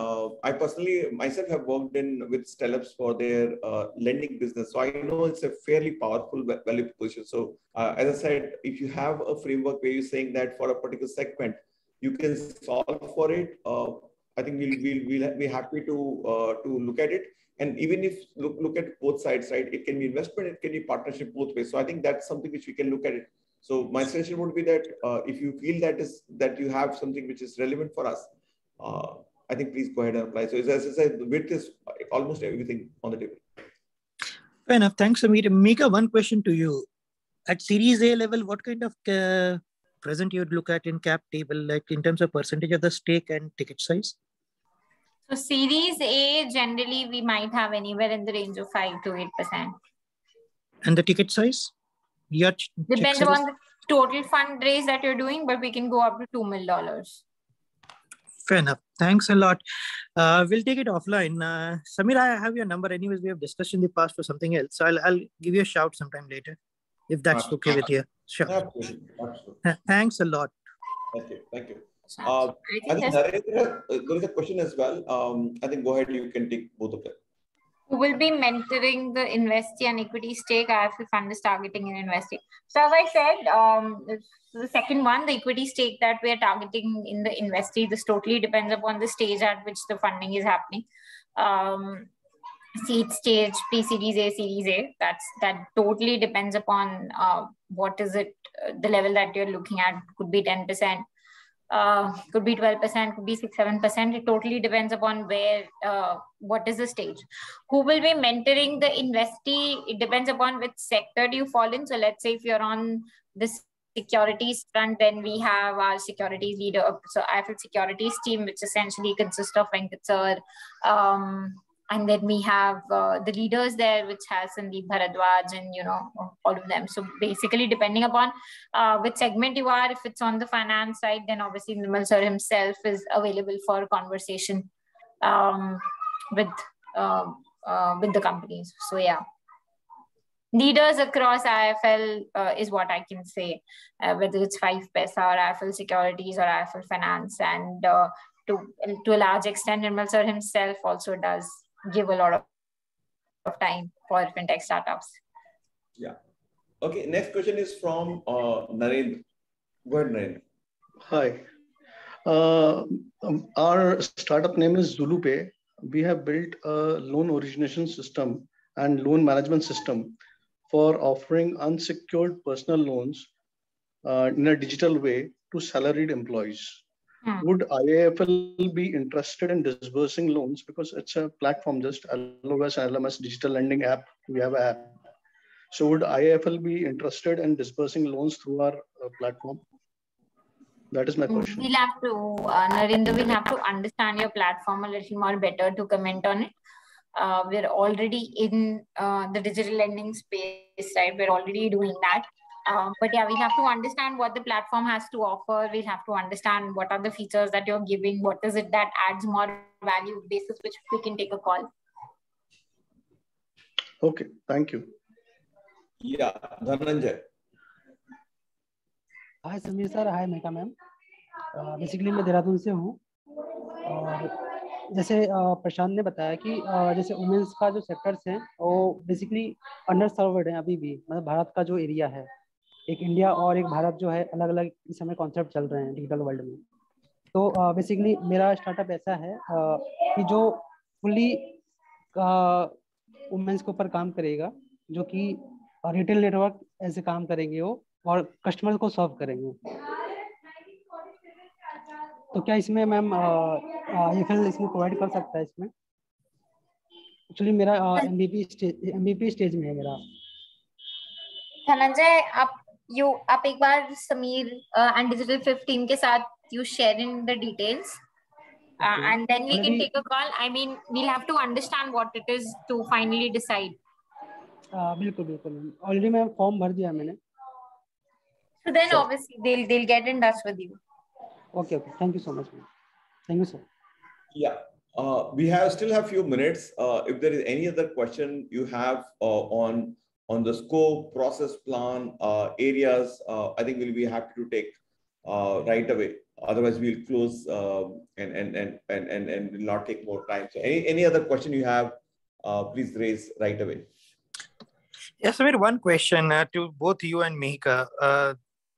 I personally myself have worked with startups for their lending business, so I know it's a fairly powerful value proposition. So, as I said, if you have a framework where you're saying that for a particular segment you can solve for it, I think we'll be happy to look at it. And even if look at both sides, right? It can be investment, it can be partnership, both ways. So I think that's something which we can look at it. So my suggestion would be that if you feel that you have something which is relevant for us, I think please go ahead and apply. So as I said, the width is almost everything on the table. Fair enough. Thanks, Samir. Mika, one question to you. At Series A level, what kind of present you'd look at in cap table, like in terms of percentage of the stake and ticket size? So Series A, generally, we might have anywhere in the range of 5 to 8%. And the ticket size? Depends on the total fundraise that you're doing, but we can go up to $2 million. Fair enough. Thanks a lot. We'll take it offline. Samir, I have your number. Anyways, we have discussed in the past for something else. So I'll give you a shout sometime later, if that's okay with you. Sure. Absolutely. Thanks a lot. Thank you. I think Narendra, there is a question as well. I think go ahead, you can take both of them. Who will be mentoring the investee and equity stake? IIFL Fund is targeting an investee. So as I said, the second one, the equity stake that we are targeting in the investee, this totally depends upon the stage at which the funding is happening. Seed stage, pre-series A, series A, that totally depends upon what is it, the level that you're looking at. Could be 10%. Could be 12%, could be 6-7%. It totally depends upon where, what is the stage. Who will be mentoring the investee? It depends upon which sector do you fall in. So let's say if you're on the securities front, then we have our securities leader. So IIFL securities team, which essentially consists of Venkat sir. And then we have the leaders there, which has Sandeep Bharadwaj and, all of them. So basically, depending upon which segment you are, if it's on the finance side, then obviously Nirmal sir himself is available for conversation with the companies. So yeah. Leaders across IIFL is what I can say, whether it's 5paisa or IIFL Securities or IIFL Finance. And to a large extent, Nirmal sir himself also does give a lot of time for fintech startups. Yeah. Okay. Next question is from Narendra. Go ahead, Narendra. Hi. Our startup name is ZuluPay. We have built a loan origination system and loan management system for offering unsecured personal loans in a digital way to salaried employees. Would IIFL be interested in disbursing loans? Because it's a platform, just LOS and LMS digital lending app. We have an app. So would IIFL be interested in disbursing loans through our platform? That is my question. We'll have to, Narendra, we'll have to understand your platform a little more better to comment on it. We're already in the digital lending space, right? We're already doing that. But yeah, we have to understand what the platform has to offer. We'll have to understand what are the features that you're giving. What is it that adds more value, basis which we can take a call. Okay, thank you. Yeah, Dhananjay. Hi Sameer sir, hi Megha ma'am. Basically मैं देहरादून से हूँ और जैसे प्रशांत ने बताया कि जैसे women's का जो सेक्टर्स हैं वो बेसिकली अंडर सर्व्ड है अभी भी, मतलब भारत का जो एरिया है, एक इंडिया और एक भारत जो है, अलग अलग इस समय कॉन्सेप्ट चल रहे हैं डिजिटल वर्ल्ड में। तो बेसिकली मेरा स्टार्टअप ऐसा है कि जो फुली वुमेन्स के ऊपर काम करेगा, जो कि रिटेल नेटवर्क ऐसे काम करेंगे वो और कस्टमर को सर्व करेंगे। तो क्या इसमें मैम AFL इसमें प्रोवाइड कर सकता है? इसमें एक्चुअली मेरा MVP स्टेज में है मेरा। धनंजय, आप एक बार समीर एंड डिजिटल 15 के साथ you share in the details and then we can take a call. I mean, we'll have to understand what it is to finally decide. बिल्कुल बिल्कुल, ऑलरेडी मैं फॉर्म भर दिया मैंने। So then obviously they'll get in touch with you. Okay, thank you so much, man. Thank you, sir. Yeah, we still have few minutes. If there is any other question you have on the scope, process plan, areas, I think we'll be happy to take right away. Otherwise, we'll close and will not take more time. So, any other question you have, please raise right away. Yes, Samir, one question to both you and Mihika.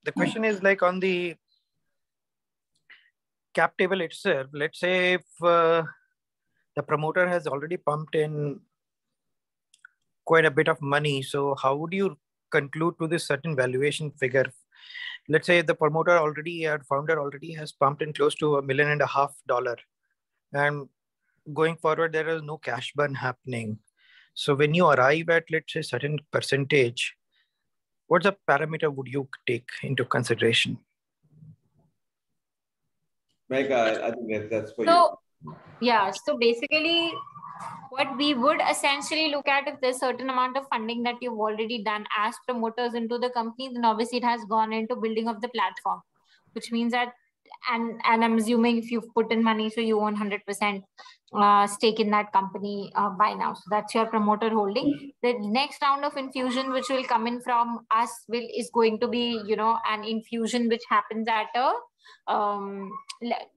The question is like on the cap table itself. Let's say if the promoter has already pumped in quite a bit of money, so how would you conclude to this certain valuation figure? Let's say the promoter already, or founder already has pumped in close to $1.5 million, and going forward there is no cash burn happening. So when you arrive at, let's say, certain percentage, what's the parameter would you take into consideration? Mega, I think that's for you. Yeah, so basically what we would essentially look at, if there's a certain amount of funding that you've already done as promoters into the company, then obviously it has gone into building of the platform, which means that, and I'm assuming if you've put in money, so you own 100% stake in that company by now. So that's your promoter holding. The next round of infusion, which will come in from us, is going to be, an infusion which happens at a,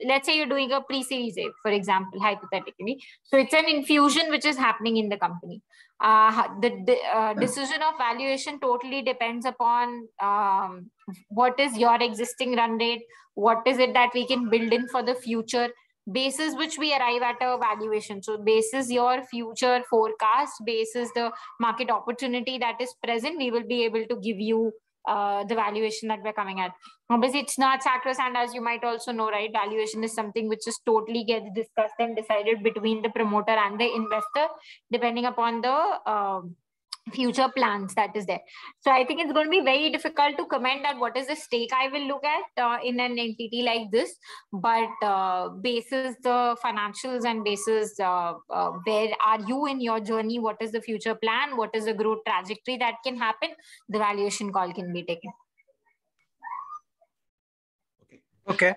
let's say you're doing a pre-series A, for example, hypothetically. So it's an infusion which is happening in the company. The decision of valuation totally depends upon what is your existing run rate, what is it that we can build in for the future, basis which we arrive at a valuation. So basis your future forecast, basis the market opportunity that is present, we will be able to give you the valuation that we're coming at. Obviously, it's not sacrosanct, as you might also know, right? Valuation is something which just totally gets discussed and decided between the promoter and the investor, depending upon the future plans that is there. So I think it's going to be very difficult to comment at what is the stake I will look at in an entity like this, but basis the financials and basis where are you in your journey, what is the future plan, what is the growth trajectory that can happen, the valuation call can be taken. Okay.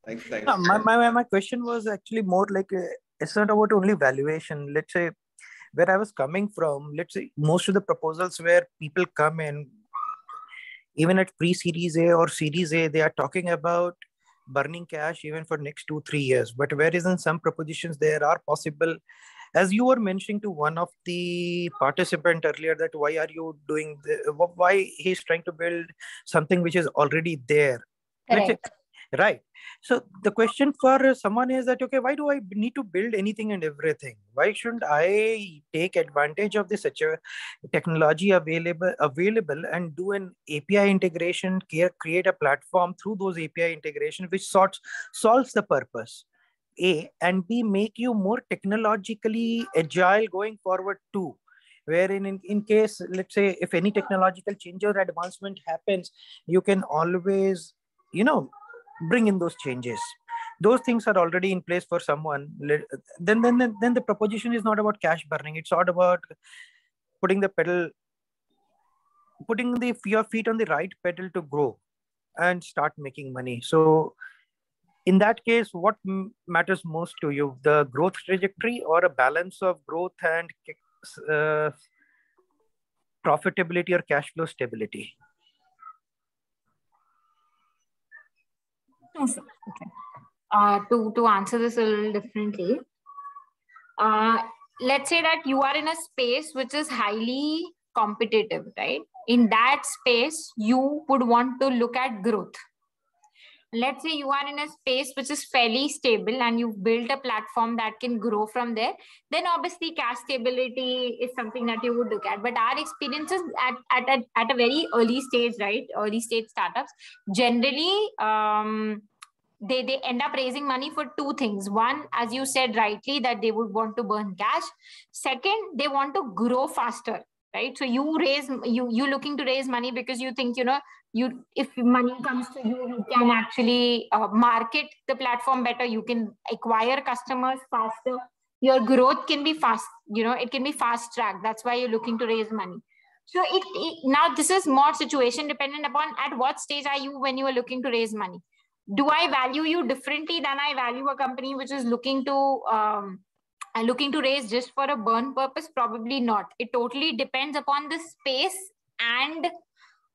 Thanks. My question was actually more like, it's not about only valuation. Let's say, where I was coming from, let's say most of the proposals where people come in, even at pre-series A or series A, they are talking about burning cash even for next 2-3 years. But whereas in some propositions, there are possible, as you were mentioning to one of the participant earlier, that why are you doing, why he's trying to build something which is already there. Right. So the question for someone is that, okay, why do I need to build anything and everything? Why shouldn't I take advantage of this such a technology available and do an API integration, create a platform through those API integration, which solves the purpose, A, and B, make you more technologically agile going forward too. wherein in case, let's say, if any technological change or advancement happens, you can always, bring in those changes. Those things are already in place for someone. Then the proposition is not about cash burning. It's not about putting your feet on the right pedal to grow and start making money. So in that case, what matters most to you, the growth trajectory or a balance of growth and profitability or cash flow stability? Okay. To answer this a little differently, let's say that you are in a space which is highly competitive, right? In that space, you would want to look at growth. Let's say you are in a space which is fairly stable and you've built a platform that can grow from there, then obviously cash stability is something that you would look at. But our experiences at a very early stage, right? Early stage startups, generally, they end up raising money for two things. One, as you said rightly, that they would want to burn cash. Second, they want to grow faster, right? So you looking to raise money because you think, if money comes to you, you can actually market the platform better. You can acquire customers faster. Your growth can be fast, it can be fast tracked. That's why you're looking to raise money. So now this is more situation dependent upon at what stage are you when you are looking to raise money. Do I value you differently than I value a company which is looking to raise just for a burn purpose? Probably not. It totally depends upon the space and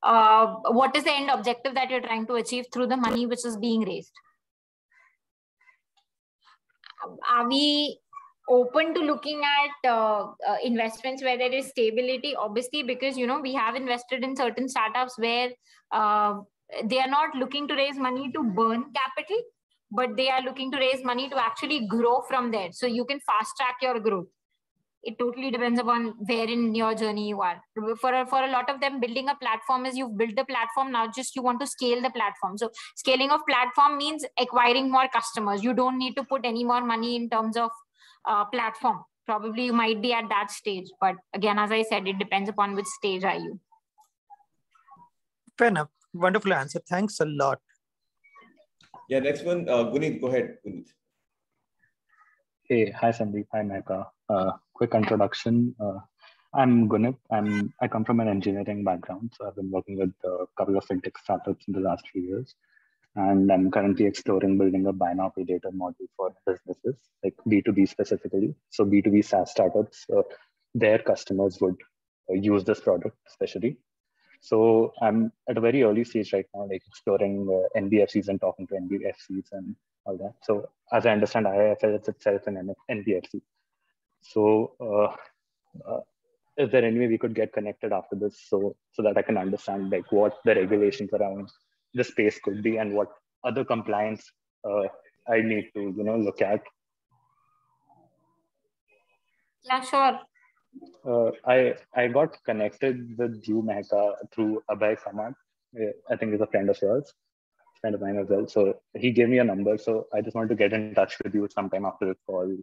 what is the end objective that you're trying to achieve through the money which is being raised. Are we open to looking at investments where there is stability? Obviously, because we have invested in certain startups where they are not looking to raise money to burn capital, but they are looking to raise money to actually grow from there. So you can fast track your growth. It totally depends upon where in your journey you are. For a lot of them, building a platform is you've built the platform, now just you want to scale the platform. So scaling of platform means acquiring more customers. You don't need to put any more money in terms of platform. Probably you might be at that stage. But again, as I said, it depends upon which stage are you. Fair enough. Wonderful answer. Thanks a lot. Yeah, next one, Gunit, go ahead, Gunit. Hey, hi Sandeep, hi Mehka. Quick introduction. I'm Gunit. I come from an engineering background, so I've been working with a couple of fintech startups in the last few years, and I'm currently exploring building a buy now pay later model for businesses, like B2B specifically. So B2B SaaS startups, their customers would use this product especially. So I'm at a very early stage right now, like exploring NBFCs and talking to NBFCs and all that. So as I understand, IIFL is itself an NBFC. So is there any way we could get connected after this so that I can understand like what the regulations around the space could be and what other compliance I need to look at? Yeah, sure. I got connected with you, Mehka, through Abhay Samad. I think he's a friend of yours, friend of mine as well. So he gave me a number. So I just wanted to get in touch with you sometime after this call,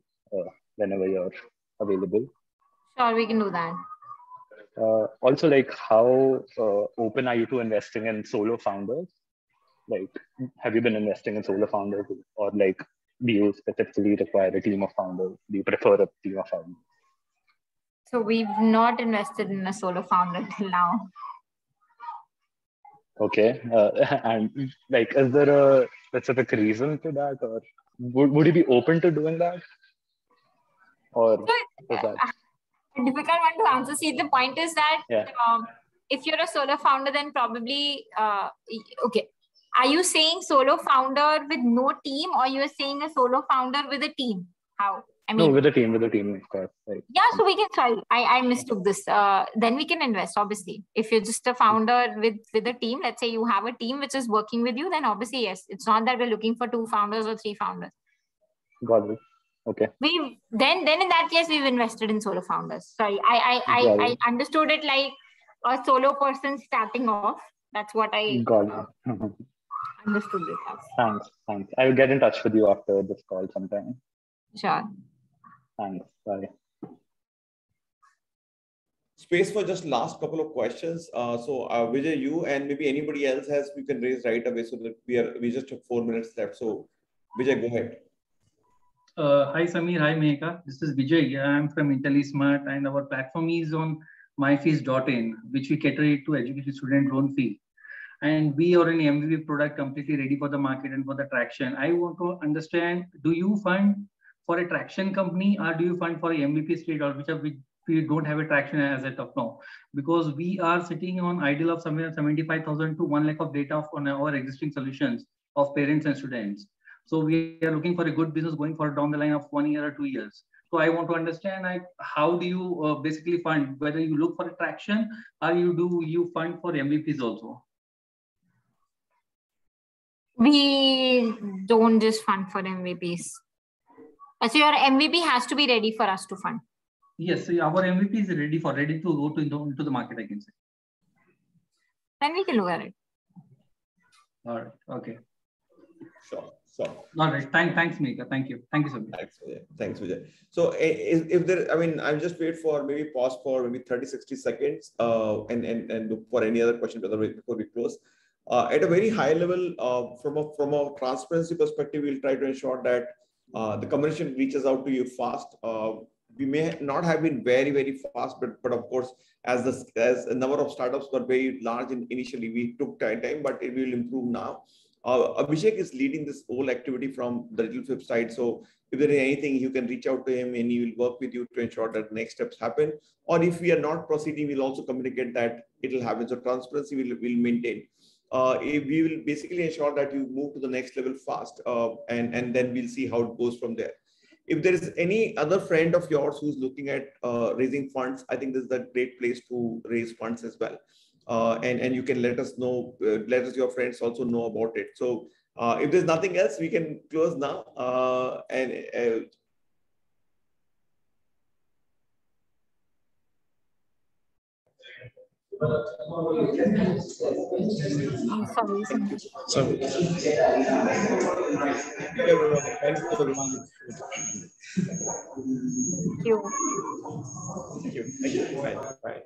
whenever you're available. Sure, we can do that. Also, like, how open are you to investing in solo founders? Like, have you been investing in solo founders, or like, do you specifically require a team of founders? Do you prefer a team of founders? So we've not invested in a solo founder till now. Okay, and like, is there a specific reason to that, or would you be open to doing that, or is that a difficult one to answer? See, the point is that if you're a solo founder, then probably okay. Are you saying solo founder with no team, or you're saying a solo founder with a team? How? I mean, no, with a team, of course. Right. Yeah, so we can try. I mistook this. Then we can invest, obviously. If you're just a founder with a team, let's say you have a team which is working with you, then obviously, yes. It's not that we're looking for 2 founders or 3 founders. Got it. Okay. Then in that case, we've invested in solo founders. Sorry, I understood it like a solo person starting off. That's what I got it. Understood it as. Thanks. I will get in touch with you after this call sometime. Sure. Thanks. Bye. space for just last couple of questions. So Vijay, you and maybe anybody else has, we can raise right away so that we just have 4 minutes left. So Vijay, go ahead. Hi Samir, hi Mehika. This is Vijay. I'm from IntelliSmart and our platform is on myfees.in, which we cater to education student loan fee. And we are an MVP product completely ready for the market and for the traction. I want to understand, do you fund for a traction company or do you fund for a MVP state, or which we don't have a traction as of now? Because we are sitting on ideal of somewhere 75,000 to 1 lakh of data on our existing solutions of parents and students. So we are looking for a good business going for down the line of 1 year or 2 years. So I want to understand, how do you basically fund, whether you look for a traction or you fund for MVPs also? We don't just fund for MVPs. So your MVP has to be ready for us to fund. Yes, so our MVP is ready to go into the market, I can say. Then we can look at it. All right. Okay. Sure. All right. Thanks, Mehika. Thank you so much. Thanks, Vijay. So if there, I mean, I'll just wait for maybe pause for maybe 30, 60 seconds and look for any other question before we close. At a very high level, from a transparency perspective, we'll try to ensure that the communication reaches out to you fast. We may not have been very, very fast, but of course, as a number of startups were very large initially, we took time, but it will improve now. Abhishek is leading this whole activity from the LittleFib side. So if there is anything, you can reach out to him and he will work with you to ensure that next steps happen. Or if we are not proceeding, we'll also communicate that it will happen. So transparency will maintain. We will basically ensure that you move to the next level fast, and then we'll see how it goes from there. If there is any other friend of yours who's looking at raising funds, I think this is a great place to raise funds as well. And you can let us know, your friends also know about it. So if there's nothing else, we can close now. Sorry. Thank you, everyone. Thank you. Thank you. Bye.